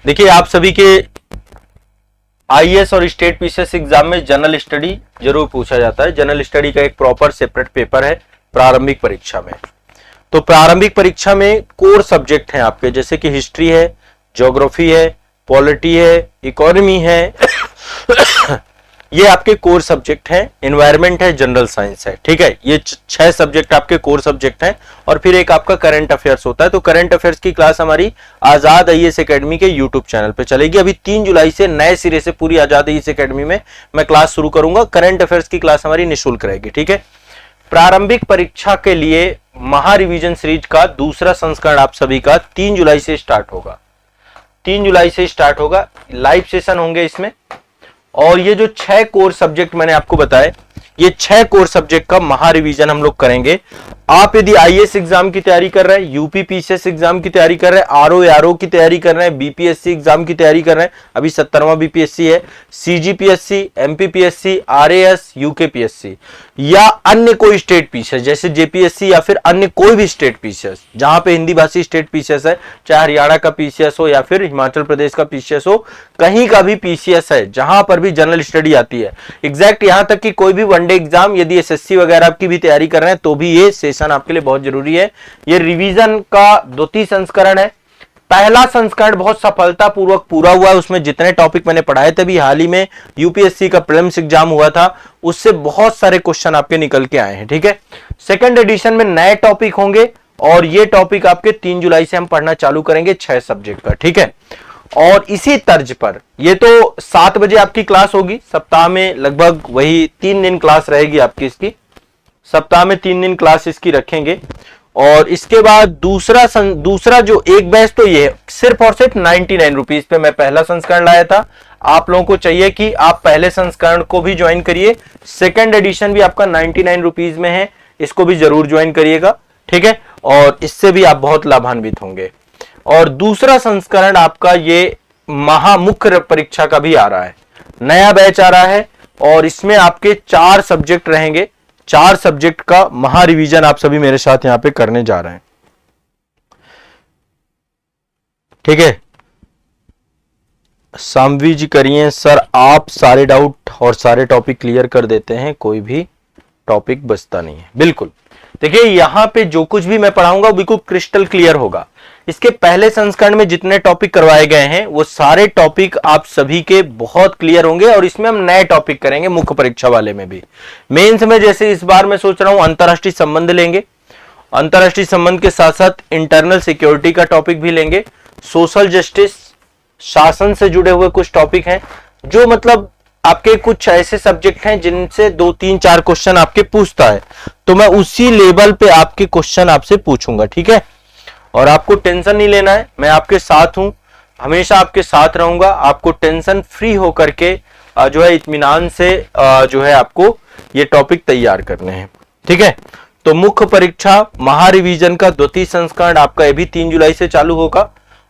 देखिए, आप सभी के आईएएस और स्टेट पीसीएस एग्जाम में जनरल स्टडी जरूर पूछा जाता है। जनरल स्टडी का एक प्रॉपर सेपरेट पेपर है प्रारंभिक परीक्षा में। तो प्रारंभिक परीक्षा में कोर सब्जेक्ट हैं आपके, जैसे कि हिस्ट्री है, ज्योग्राफी है, पॉलिटी है, इकोनॉमी है ये आपके कोर सब्जेक्ट हैं। एनवायरनमेंट है, जनरल साइंस है, ठीक है। ये 6 सब्जेक्ट आपके कोर सब्जेक्ट हैं। और फिर एक आपका करंट अफेयर्स होता है। तो करंट अफेयर्स की क्लास हमारी आजाद आईएएस एकेडमी के यूट्यूब चैनल पे चलेगी। अभी 3 जुलाई से नए सिरे से पूरी आजाद आईएएस एकेडमी में मैं क्लास शुरू करूंगा। करंट अफेयर्स की क्लास हमारी निःशुल्क रहेगी, ठीक है। प्रारंभिक परीक्षा के लिए महा रिवीजन सीरीज का दूसरा संस्करण आप सभी का 3 जुलाई से स्टार्ट होगा। 3 जुलाई से स्टार्ट होगा, लाइव सेशन होंगे इसमें। और ये जो 6 कोर सब्जेक्ट मैंने आपको बताए, ये 6 कोर सब्जेक्ट का महा रिवीजन हम लोग करेंगे। आप यदि आईएएस एग्जाम की तैयारी कर रहे हैं, यूपी पीसीएस एग्जाम की तैयारी कर रहे हैं, आरओ की तैयारी कर रहे हैं, बीपीएससी एग्जाम की तैयारी कर रहे हैं, अभी 70वां बीपीएससी है, सीजीपीएससी, एमपीपीएससी, आरएएस, यूकेपीएससी या अन्य कोई स्टेट पीसीएस जैसे जेपीएससी या फिर अन्य कोई भी स्टेट पीसीएस जहां पे हिंदी भाषी स्टेट पीसीएस है, चाहे हरियाणा का पीसीएस हो या फिर हिमाचल प्रदेश का पीसीएस हो, कहीं का भी पीसीएस है जहां पर भी जनरल स्टडी आती है। एग्जैक्ट यहां तक कि कोई भी वनडे एग्जाम यदि एसएससी वगैरह की भी तैयारी कर रहे हैं तो भी ये सेशन आपके लिए बहुत जरूरी है। ये रिवीजन का द्वितीय संस्करण है। पहला संस्करण बहुत सफलतापूर्वक पूरा हुआ है। उसमें जितने टॉपिक मैंने पढ़ाए थे, भी हाल ही में यूपीएससी का प्रीलिम्स एग्जाम हुआ था, उससे बहुत सारे क्वेश्चन आपके निकल के आए हैं, ठीक है। सेकंड एडिशन में नए टॉपिक होंगे और ये टॉपिक आपके 3 जुलाई से हम पढ़ना चालू करेंगे 6 सब्जेक्ट का, ठीक है। और इसी तर्ज पर ये तो 7 बजे आपकी क्लास होगी। सप्ताह में लगभग वही 3 दिन क्लास रहेगी आपकी इसकी। सप्ताह में 3 दिन क्लास इसकी रखेंगे। और इसके बाद दूसरा जो एक बैच तो ये सिर्फ और सिर्फ 99 रुपीज पे मैं पहला संस्करण लाया था। आप लोगों को चाहिए कि आप पहले संस्करण को भी ज्वाइन करिए। सेकंड एडिशन भी आपका 99 रुपीज में है, इसको भी जरूर ज्वाइन करिएगा, ठीक है। और इससे भी आप बहुत लाभान्वित होंगे। और दूसरा संस्करण आपका ये महामुख्य परीक्षा का भी आ रहा है, नया बैच आ रहा है। और इसमें आपके 4 सब्जेक्ट रहेंगे। 4 सब्जेक्ट का महा रिवीजन आप सभी मेरे साथ यहां पे करने जा रहे हैं, ठीक है। सामवी जी करिए सर, आप सारे डाउट और सारे टॉपिक क्लियर कर देते हैं, कोई भी टॉपिक बचता नहीं है। बिल्कुल, देखिए यहां पे जो कुछ भी मैं पढ़ाऊंगा वो बिल्कुल क्रिस्टल क्लियर होगा। इसके पहले संस्करण में जितने टॉपिक करवाए गए हैं वो सारे टॉपिक आप सभी के बहुत क्लियर होंगे। और इसमें हम नए टॉपिक करेंगे मुख्य परीक्षा वाले में भी। मेंस में जैसे इस बार मैं सोच रहा हूं अंतरराष्ट्रीय संबंध लेंगे, अंतरराष्ट्रीय संबंध के साथ साथ इंटरनल सिक्योरिटी का टॉपिक भी लेंगे। सोशल जस्टिस, शासन से जुड़े हुए कुछ टॉपिक हैं जो मतलब आपके कुछ ऐसे सब्जेक्ट हैं जिनसे 2, 3, 4 क्वेश्चन आपके पूछता है, तो मैं उसी लेवल पे आपके क्वेश्चन आपसे पूछूंगा, ठीक है। और आपको टेंशन नहीं लेना है, मैं आपके साथ हूं, हमेशा आपके साथ रहूंगा। आपको टेंशन फ्री होकर के जो है इत्मीनान से जो है आपको ये टॉपिक तैयार करने हैं, ठीक है। तो मुख्य परीक्षा महा रिवीजन का द्वितीय संस्करण आपका ये भी 3 जुलाई से चालू होगा।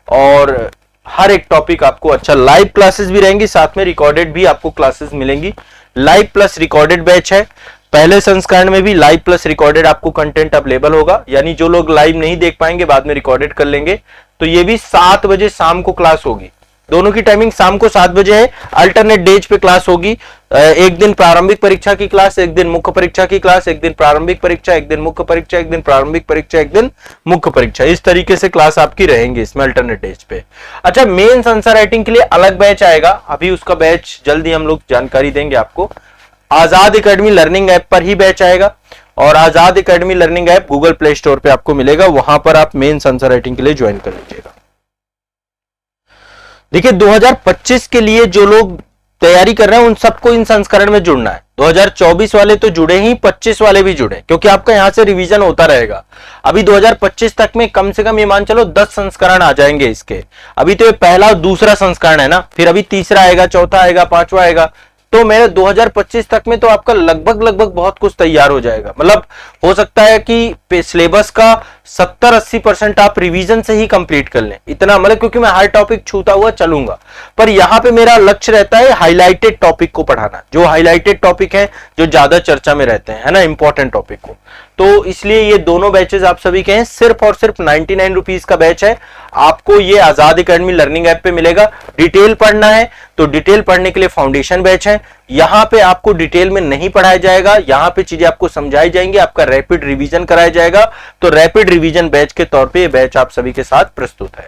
और हर एक टॉपिक आपको अच्छा, लाइव क्लासेस भी रहेंगी, साथ में रिकॉर्डेड भी आपको क्लासेस मिलेंगी। लाइव प्लस रिकॉर्डेड बैच है। पहले संस्करण में भी लाइव प्लस रिकॉर्डेड आपको कंटेंट अवेलेबल होगा, यानी जो लोग लाइव नहीं देख पाएंगे बाद में रिकॉर्डेड कर लेंगे। तो ये भी 7 बजे शाम को क्लास होगी। दोनों की टाइमिंग शाम को 7 बजे है। अल्टरनेट डेज पे क्लास होगी। एक दिन प्रारंभिक परीक्षा की क्लास, एक दिन मुख्य परीक्षा की क्लास, एक दिन प्रारंभिक परीक्षा, एक दिन मुख्य परीक्षा, एक दिन प्रारंभिक परीक्षा, एक दिन मुख्य परीक्षा। इस तरीके से क्लास आपकी रहेंगी इसमें अल्टरनेट डेज पे। अच्छा, मेंस आंसर राइटिंग के लिए अलग बैच आएगा, अभी उसका बैच जल्दी हम लोग जानकारी देंगे आपको। आजाद एकेडमी लर्निंग ऐप पर ही बैच आएगा। और Azad academy learning app Google Play Store पे आपको मिलेगा, वहां पर आप मेंस आंसर राइटिंग के लिए ज्वाइन कर लीजिएगा। देखिए 2025 के लिए जो लोग तैयारी कर रहे हैं उन सबको इन संस्करण में जुड़ना है। 2024 वाले तो जुड़े ही, 25 वाले भी जुड़े, क्योंकि आपका यहां से रिवीजन होता रहेगा। अभी 2025 तक में कम से कम ये मान चलो 10 संस्करण आ जाएंगे इसके। अभी तो ये पहला और दूसरा संस्करण है ना, फिर अभी तीसरा आएगा, चौथा आएगा, 5वां आएगा। तो मेरे 2025 तक में तो आपका लगभग बहुत कुछ तैयार हो जाएगा। मतलब हो सकता है कि सिलेबस का 70-80% आप रिवीजन से ही कंप्लीट कर लें, इतना मतलब, क्योंकि मैं हर टॉपिक छूता हुआ चलूंगा। पर यहां पे मेरा लक्ष्य रहता है हाईलाइटेड टॉपिक को पढ़ाना, जो हाईलाइटेड टॉपिक है, जो ज्यादा चर्चा में रहते हैं, है ना, इंपॉर्टेंट टॉपिक को। तो इसलिए ये दोनों बैचेस आप सभी के हैं, सिर्फ और सिर्फ 99 रुपीज का बैच है। आपको ये आजाद एकेडमी लर्निंग ऐप पे मिलेगा। डिटेल पढ़ना है तो डिटेल पढ़ने के लिए फाउंडेशन बैच है, यहां पे आपको डिटेल में नहीं पढ़ाया जाएगा, यहां पे चीजें आपको समझाई जाएंगी, आपका रैपिड रिवीजन कराया जाएगा। तो रैपिड रिवीजन बैच के तौर पे ये बैच आप सभी के साथ प्रस्तुत है।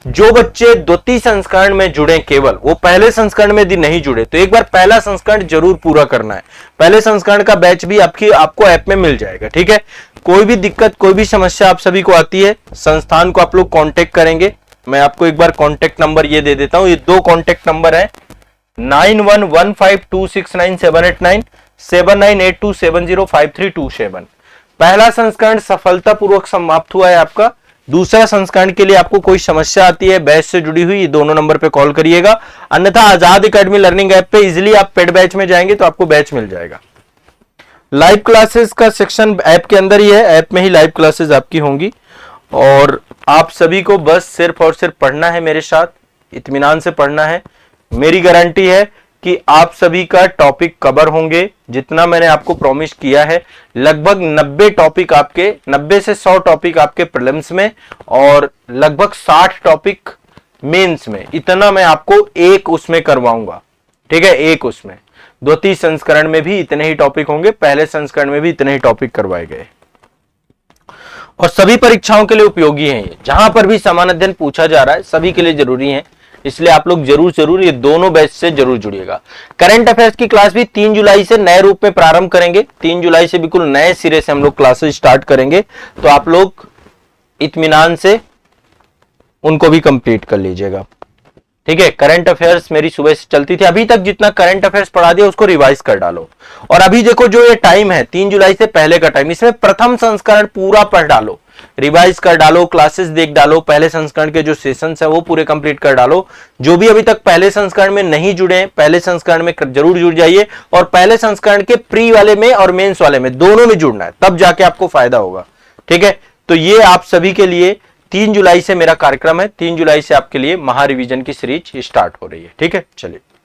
जो बच्चे द्वितीय संस्करण में जुड़े, केवल वो पहले संस्करण में यदि नहीं जुड़े तो एक बार पहला संस्करण जरूर पूरा करना है। पहले संस्करण का बैच भी आपको ऐप में मिल जाएगा, ठीक है। कोई भी दिक्कत, कोई भी समस्या आप सभी को आती है, संस्थान को आप लोग कांटेक्ट करेंगे। मैं आपको एक बार कांटेक्ट नंबर ये दे देता हूं, ये 2 कांटेक्ट नंबर है, 9115269789, 7982705327। पहला संस्करण सफलतापूर्वक समाप्त हुआ है आपका। दूसरा संस्करण के लिए आपको कोई समस्या आती है बैच से जुड़ी हुई, ये दोनों नंबर पे कॉल करिएगा। अन्यथा आजाद एकेडमी लर्निंग ऐप पे इजीली आप पेड बैच में जाएंगे तो आपको बैच मिल जाएगा। लाइव क्लासेस का सेक्शन ऐप के अंदर ही है, ऐप में ही लाइव क्लासेस आपकी होंगी और आप सभी को बस सिर्फ और सिर्फ पढ़ना है, मेरे साथ इत्मीनान से पढ़ना है। मेरी गारंटी है कि आप सभी का टॉपिक कवर होंगे। जितना मैंने आपको प्रॉमिस किया है, लगभग 90 टॉपिक आपके, 90 से 100 टॉपिक आपके प्रीलिम्स में और लगभग 60 टॉपिक मेंस में, इतना मैं आपको एक उसमें करवाऊंगा, ठीक है। एक उसमें द्वितीय संस्करण में भी इतने ही टॉपिक होंगे, पहले संस्करण में भी इतने ही टॉपिक करवाए गए और सभी परीक्षाओं के लिए उपयोगी हैं। ये जहां पर भी समान अध्ययन पूछा जा रहा है सभी के लिए जरूरी है, इसलिए आप लोग जरूर ये दोनों बैच से जरूर जुड़िएगा। करंट अफेयर्स की क्लास भी 3 जुलाई से नए रूप में प्रारंभ करेंगे। 3 जुलाई से बिल्कुल नए सिरे से हम लोग क्लासेस स्टार्ट करेंगे, तो आप लोग इत्मीनान से उनको भी कंप्लीट कर लीजिएगा, ठीक है। करंट अफेयर्स मेरी सुबह से चलती थी, अभी तक जितना करंट अफेयर्स पढ़ा दिया उसको रिवाइज कर डालो। और अभी देखो जो ये टाइम है 3 जुलाई से पहले का टाइम, इसमें प्रथम संस्करण पूरा पढ़ डालो, रिवाइज कर डालो, क्लासेस देख डालो, पहले संस्करण के जो सेशंस है वो पूरे कंप्लीट कर डालो। जो भी अभी तक पहले संस्करण में नहीं जुड़े हैं, पहले संस्करण में जरूर जुड़ जाइए और पहले संस्करण के प्री वाले में और मेंस वाले में दोनों में जुड़ना है, तब जाके आपको फायदा होगा, ठीक है। तो ये आप सभी के लिए 3 जुलाई से मेरा कार्यक्रम है, 3 जुलाई से आपके लिए महा रिवीजन की सीरीज स्टार्ट हो रही है, ठीक है। चलिए।